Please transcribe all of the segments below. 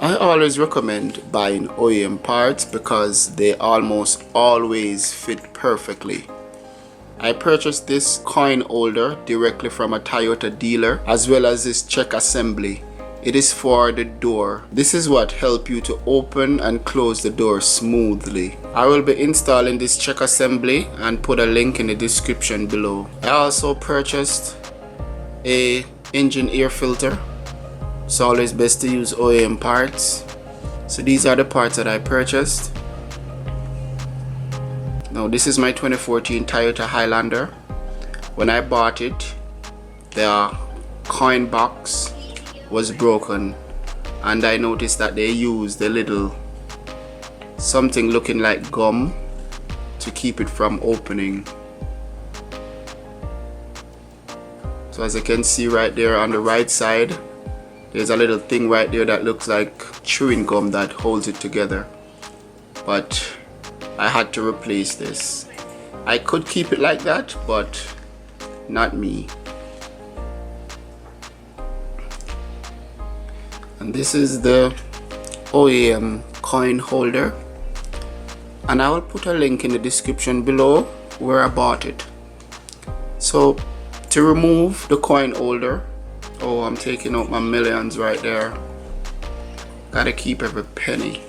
I always recommend buying OEM parts because they almost always fit perfectly. I purchased this coin holder directly from a Toyota dealer, as well as this check assembly. It is for the door. This is what helps you to open and close the door smoothly. I will be installing this check assembly and put a link in the description below. I also purchased a engine air filter. It's always best to use OEM parts. So these are the parts that I purchased. Now this is my 2014 Toyota Highlander. When I bought it, the coin box was broken, and I noticed that they used a little something looking like gum to keep it from opening. So as you can see right there on the right side, there's a little thing right there that looks like chewing gum that holds it together, but I had to replace this. I could keep it like that, but not me. And this is the OEM coin holder, and I will put a link in the description below where I bought it. So to remove the coin holder, oh, I'm taking out my millions right there. Gotta keep every penny.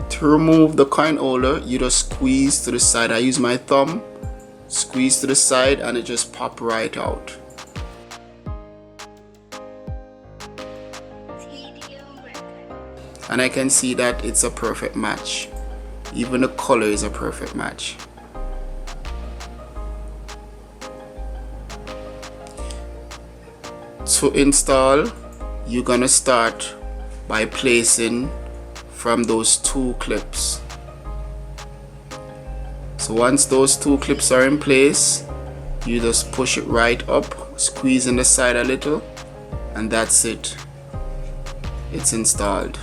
To remove the coin holder, you just squeeze to the side. I use my thumb, squeeze to the side, and it just pop right out. And I can see that it's a perfect match. Even the color is a perfect match. To install, you're gonna start by placing from those two clips. So once those two clips are in place, you just push it right up, squeeze in the side a little, and that's it. It's installed.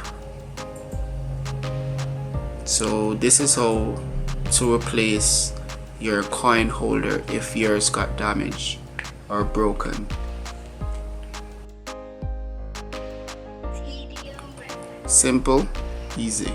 So this is how to replace your coin holder if yours got damaged or broken. Simple, easy.